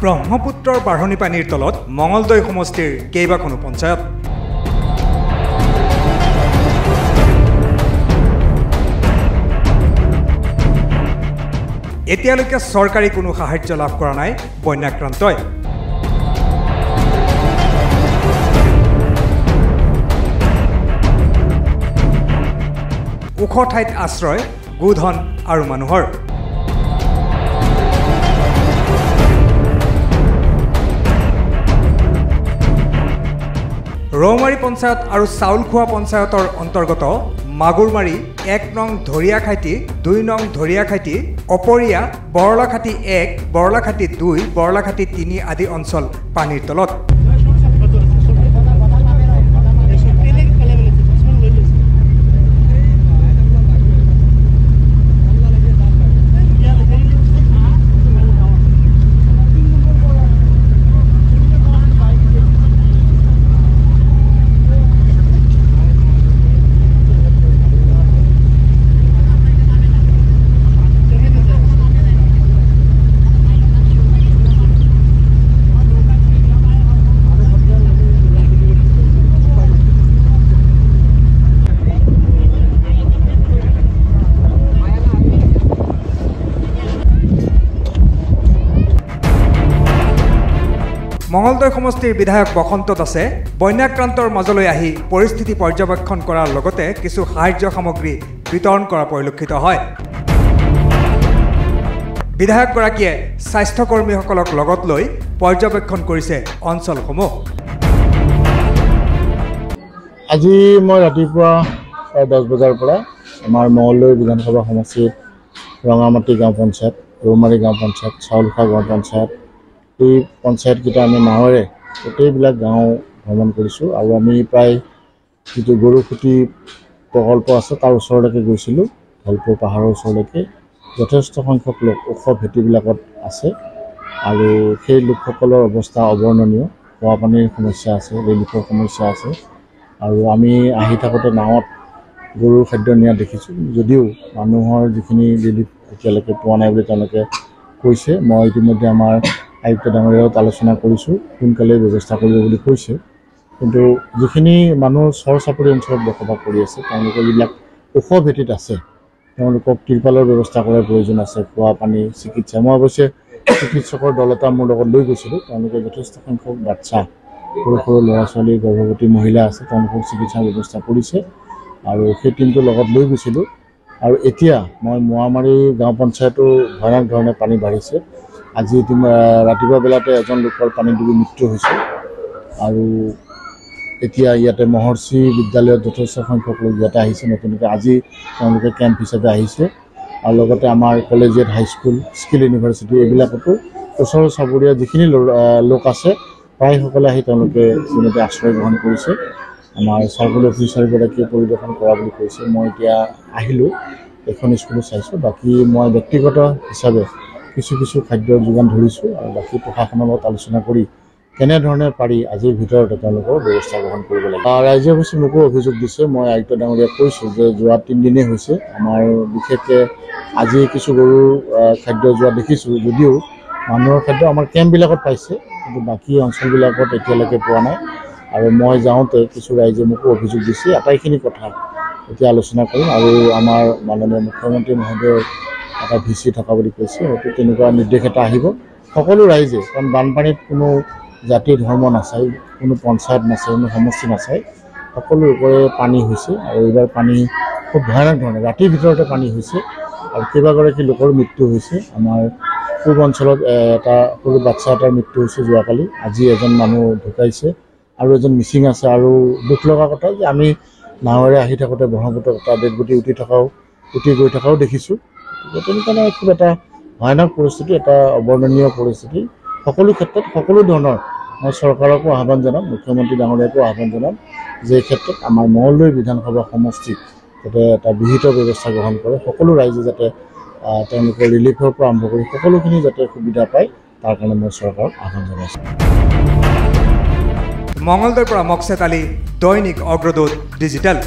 ব্ৰহ্মপুত্ৰৰ বাঢ়নী পানীৰ তলত মঙলদৈ সমষ্টিৰ কেইবাখনো পঞ্চায়ত এতিয়ালৈকে চৰকাৰী কোনো সাহায্য লাভ কৰা নাই বন্যাক্ৰান্তই ওখ ঠাইত আশ্ৰয় গোধন আৰু মানুহৰ ৰৌমাৰী পঞ্চায়ত আৰু চাউলখোৱা পঞ্চায়তৰ অন্তৰ্গত মাগুৰমাৰী ১ নং ধৰিয়াখাইটি ২ নং ধৰিয়াখাইটি অপৰিয়া বৰলাখাটি ১ বৰলাখাটি ২ বৰলাখাটি ৩ আদি অঞ্চল পানীৰ তলত মঙলদৈ সমষ্টিৰ বিধায়ক বসন্ত দাসে বন্যাক্ৰান্তৰ মাজলৈ আহি পৰিস্থিতি পৰ্যবেক্ষণ কৰাৰ লগতে কিছু সাহায্য সামগ্ৰী বিতৰণ কৰা পৰিলক্ষিত হয় বিধায়কগৰাকীয়ে স্বাস্থ্যকৰ্মীসকলক লগত লৈ পৰ্যবেক্ষণ কৰিছে অঞ্চলসমূহ আজি মই ৰাতিপুৱা 10 বজাৰ পৰা আমাৰ মঙলদৈ বিধানসভা সমষ্টিৰ ৰঙামাটি গাঁও পঞ্চায়ত ৰৌমাৰী গাঁও পঞ্চায়ত চাউলখোৱা গাঁও পঞ্চায়ত এই পঞ্চায়তকেইটা আমি নাৱেৰে গোটেইবিলাক গাঁও ভ্ৰমণ কৰিছোঁ আৰু আমি প্ৰায় যিটো গৰুখুটি প্ৰকল্প আছে তাৰ ওচৰলৈকে গৈছিলোঁ ধলপুৰ পাহাৰৰ ওচৰলৈকে যথেষ্ট সংখ্যক লোক ওখ ভেটিবিলাকত আছে আৰু সেই লোকসকলৰ অৱস্থা অৱৰ্ণনীয় খোৱা পানীৰ সমস্যা আছে ৰিলিফৰ সমস্যা আছে আৰু আমি আহি থাকোঁতে নাৱত গৰুৰ খাদ্য নিয়া দেখিছোঁ যদিও মানুহৰ যিখিনি ৰিলিফ এতিয়ালৈকে পোৱা নাই বুলি তেওঁলোকে কৈছে মই ইতিমধ্যে আমাৰ আয়ুক্ত ডাঙৰীয়াৰ লগত আলোচনা কৰিছোঁ সোনকালে ব্যৱস্থা কৰিব বুলি কৈছে কিন্তু যিখিনি মানুহ চৰ চাপৰি অঞ্চলত বসবাস কৰি আছে তেওঁলোকৰ যিবিলাক ওখ ভেটিত আছে তেওঁলোকক তিৰপালৰ ব্যৱস্থা কৰাৰ প্ৰয়োজন আছে খোৱা পানী চিকিৎসা মই অৱশ্যে চিকিৎসকৰ দল এটা মোৰ লগত লৈ গৈছিলোঁ তেওঁলোকে যথেষ্ট সংখ্যক বাচ্চা সৰু সৰু ল'ৰা ছোৱালী গৰ্ভৱতী মহিলা আছে তেওঁলোকক চিকিৎসাৰ ব্যৱস্থা কৰিছে আৰু সেই টিমটোৰ লগত লৈ গৈছিলোঁ আৰু এতিয়া মই মোৱামাৰী গাঁও পঞ্চায়তো ভয়ানক ধৰণে পানী বাঢ়িছে আজি ৰাতিপুৱা বেলাতে এজন লোকৰ পানী ডুবি মৃত্যু হৈছে আৰু এতিয়া ইয়াতে মহৰ্ষি বিদ্যালয়ত যথেষ্ট সংখ্যক লোক ইয়াতে আহিছে নতুনকৈ আজি তেওঁলোকে কেম্প হিচাপে আহিছে আৰু লগতে আমাৰ কলেজিয়েট হাইস্কুল স্কিল ইউনিভাৰ্চিটি এইবিলাকতো ওচৰ চুবুৰীয়া যিখিনি লোক আছে প্ৰায়সকলে আহি তেওঁলোকে ইতিমধ্যে আশ্ৰয় গ্ৰহণ কৰিছে আমাৰ চাৰ্কল অফিচাৰগৰাকীয়ে পৰিদৰ্শন কৰা বুলি কৈছে মই এতিয়া আহিলোঁ এখন স্কুলো চাইছোঁ বাকী মই ব্যক্তিগত হিচাপে কিছু খাদ্যৰ যোগান ধৰিছোঁ আৰু বাকী প্ৰশাসনৰ লগত আলোচনা কৰি কেনেধৰণে পাৰি আজিৰ ভিতৰতে তেওঁলোকৰ ব্যৱস্থা গ্ৰহণ কৰিব লাগে ৰাইজে অৱশ্যে মোকো অভিযোগ দিছে মই আয়ুক্ত ডাঙৰীয়াক কৈছোঁ যে যোৱা 3 দিনেই হৈছে আমাৰ বিশেষকৈ আজি কিছু গৰুৰ খাদ্য যোৱা দেখিছোঁ যদিও মানুহৰ খাদ্য আমাৰ কেম্পবিলাকত পাইছে কিন্তু বাকী অঞ্চলবিলাকত এতিয়ালৈকে পোৱা নাই আৰু মই যাওঁতে কিছু ৰাইজে মোকো অভিযোগ দিছে আটাইখিনি কথা এতিয়া আলোচনা কৰিম আৰু আমাৰ মাননীয় মুখ্যমন্ত্ৰী মহোদয়ৰ এটা ভিচি থকা বুলি কৈছে হয়তো তেনেকুৱা নিৰ্দেশ এটা আহিব সকলো ৰাইজে কাৰণ বানপানীত কোনো জাতি ধৰ্ম নাচায় কোনো পঞ্চায়ত নাচায় কোনো সমষ্টি নাচায় সকলো ওপৰে পানী হৈছে আৰু এইবাৰ পানী খুব ভয়ানক ধৰণে ৰাতিৰ ভিতৰতে পানী হৈছে আৰু কেইবাগৰাকী লোকৰ মৃত্যু হৈছে আমাৰ পূব অঞ্চলত এটা সৰু বাচ্চা এটাৰ মৃত্যু হৈছে যোৱাকালি আজি এজন মানুহ ঢুকাইছে আৰু এজন মিচিং আছে আৰু দুখ লগা কথা যে আমি নাৱেৰে আহি থাকোঁতে ব্ৰহ্মপুত্ৰত এটা ডেডবডি উটি গৈ থকাও দেখিছোঁ তেনেকুৱা খুব এটা ভয়ানক পৰিস্থিতি এটা অৱৰ্ণনীয় পৰিস্থিতি সকলো ক্ষেত্ৰত সকলো ধৰণৰ মই চৰকাৰকো আহ্বান জনাম মুখ্যমন্ত্ৰী ডাঙৰীয়াকো আহ্বান জনাম যে এই ক্ষেত্ৰত আমাৰ মঙলদৈ বিধানসভা সমষ্টিত যাতে এটা বিহিত ব্যৱস্থা গ্ৰহণ কৰে সকলো ৰাইজে যাতে তেওঁলোকৰ ৰিলিফৰ পৰা আৰম্ভ কৰি সকলোখিনি যাতে সুবিধা পায় তাৰ কাৰণে মই চৰকাৰক আহ্বান জনাইছোঁ মঙলদৈৰ পৰা মকছেদ আলী দৈনিক অগ্ৰদূত ডিজিটেল